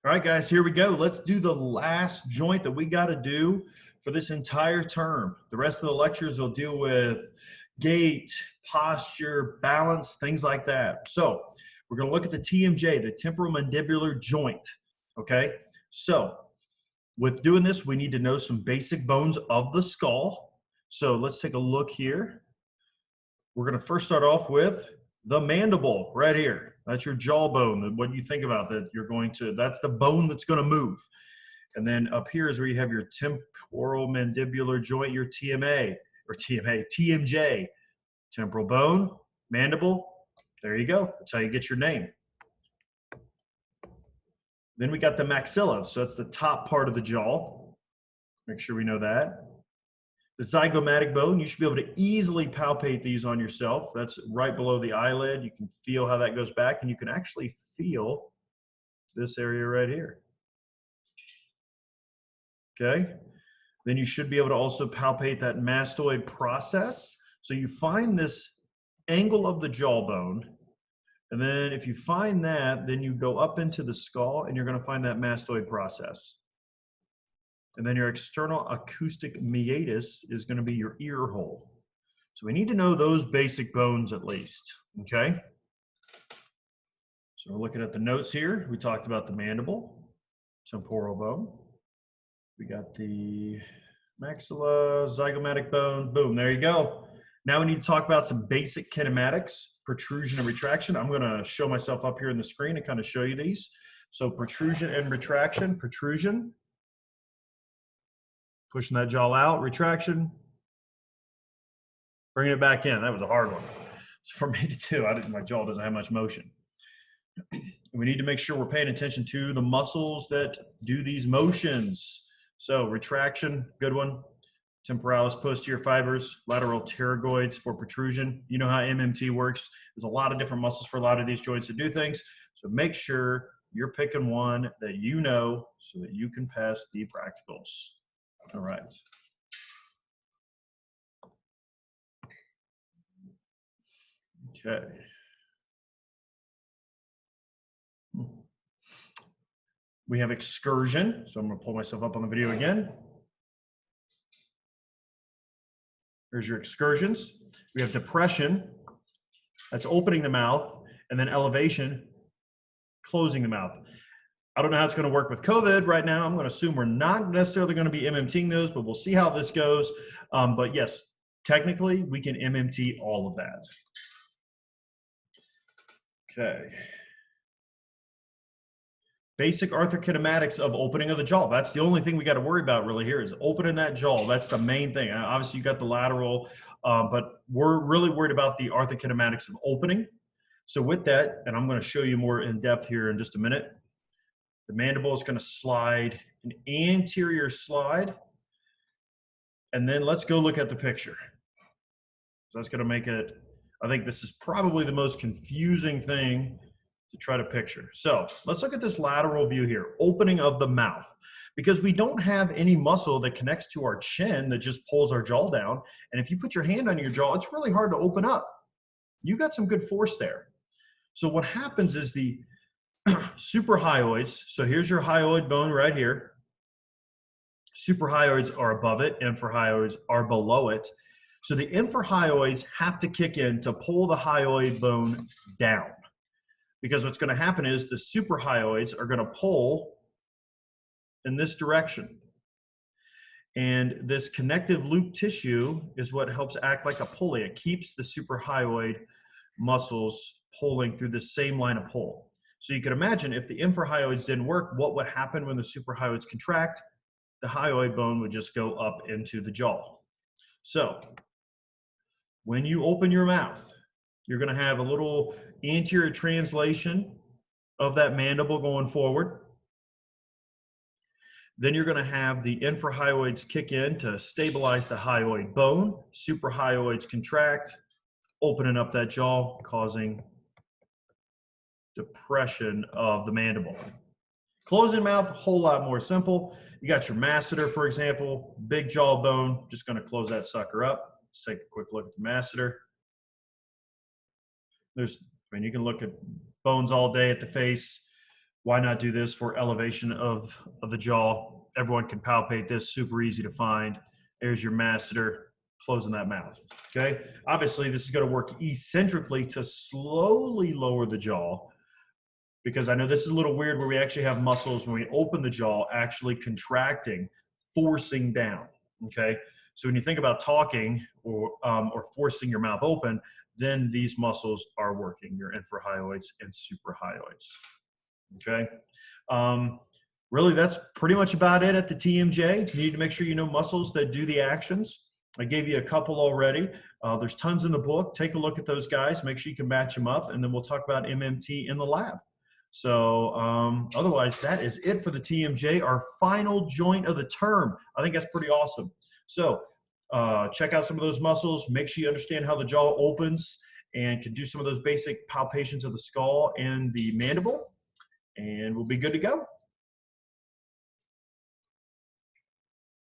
All right, guys, here we go. Let's do the last joint that we got to do for this entire term. The rest of the lectures will deal with gait, posture, balance, things like that. So we're going to look at the TMJ, the temporomandibular joint. Okay, so with doing this, we need to know some basic bones of the skull. So let's take a look here. We're going to first start off with the mandible right here. That's your jawbone. What you think about that, that's the bone that's going to move. And then up here is where you have your temporomandibular joint, your TMJ, temporal bone, mandible. There you go. That's how you get your name. Then we got the maxilla. So that's the top part of the jaw. Make sure we know that. The zygomatic bone, you should be able to easily palpate these on yourself. That's right below the eyelid. You can feel how that goes back, and you can actually feel this area right here. Okay? Then you should be able to also palpate that mastoid process. So you find this angle of the jawbone, and then if you find that, then you go up into the skull, and you're going to find that mastoid process. And then your external acoustic meatus is going to be your ear hole. So we need to know those basic bones at least, okay? So we're looking at the notes here. We talked about the mandible, temporal bone. We got the maxilla, zygomatic bone, boom, there you go. Now we need to talk about some basic kinematics, protrusion and retraction. I'm going to show myself up here in the screen and kind of show you these. So protrusion and retraction, protrusion. Pushing that jaw out, retraction, bringing it back in. That was a hard one for me to do. My jaw doesn't have much motion. We need to make sure we're paying attention to the muscles that do these motions. So retraction, good one. Temporalis posterior fibers, lateral pterygoids for protrusion. You know how MMT works. There's a lot of different muscles for a lot of these joints to do things. So make sure you're picking one that you know so that you can pass the practicals. All right. Okay. We have excursion. So I'm going to pull myself up on the video again. Here's your excursions. We have depression. That's opening the mouth. And then elevation, closing the mouth. I don't know how it's going to work with COVID right now. I'm going to assume we're not necessarily going to be MMTing those, but we'll see how this goes. But yes, technically, we can MMT all of that. Okay. Basic arthrokinematics of opening of the jaw. That's the only thing we got to worry about really here is opening that jaw. That's the main thing. Obviously, you got the lateral, but we're really worried about the arthrokinematics of opening. So with that, and I'm going to show you more in depth here in just a minute. The mandible is going to slide, an anterior slide. And then let's go look at the picture. So that's going to make it, I think this is probably the most confusing thing to try to picture. So let's look at this lateral view here, opening of the mouth. Because we don't have any muscle that connects to our chin that just pulls our jaw down. And if you put your hand on your jaw, it's really hard to open up. You got some good force there. So what happens is the suprahyoids, so here's your hyoid bone right here. Suprahyoids are above it, infrahyoids are below it. So the infrahyoids have to kick in to pull the hyoid bone down. Because what's going to happen is the suprahyoids are going to pull in this direction. And this connective loop tissue is what helps act like a pulley. It keeps the suprahyoid muscles pulling through the same line of pull. So you can imagine if the infrahyoids didn't work, what would happen when the suprahyoids contract? The hyoid bone would just go up into the jaw. So when you open your mouth, you're going to have a little anterior translation of that mandible going forward. Then you're going to have the infrahyoids kick in to stabilize the hyoid bone. Suprahyoids contract, opening up that jaw, causing depression of the mandible. Closing mouth, a whole lot more simple. You got your masseter, for example, big jawbone, just going to close that sucker up. Let's take a quick look at the masseter. You can look at bones all day at the face. why not do this for elevation of the jaw? Everyone can palpate this, super easy to find. There's your masseter, closing that mouth, okay? Obviously, this is gonna work eccentrically to slowly lower the jaw, because I know this is a little weird where we actually have muscles when we open the jaw actually contracting, forcing down, okay? So when you think about talking or forcing your mouth open, then these muscles are working, your infrahyoids and suprahyoids, okay? Really, that's pretty much about it at the TMJ. You need to make sure you know muscles that do the actions. I gave you a couple already. There's tons in the book. Take a look at those guys. Make sure you can match them up, and then we'll talk about MMT in the lab. So otherwise, that is it for the TMJ, our final joint of the term. I think that's pretty awesome. So check out some of those muscles. Make sure you understand how the jaw opens and can do some of those basic palpations of the skull and the mandible, and we'll be good to go.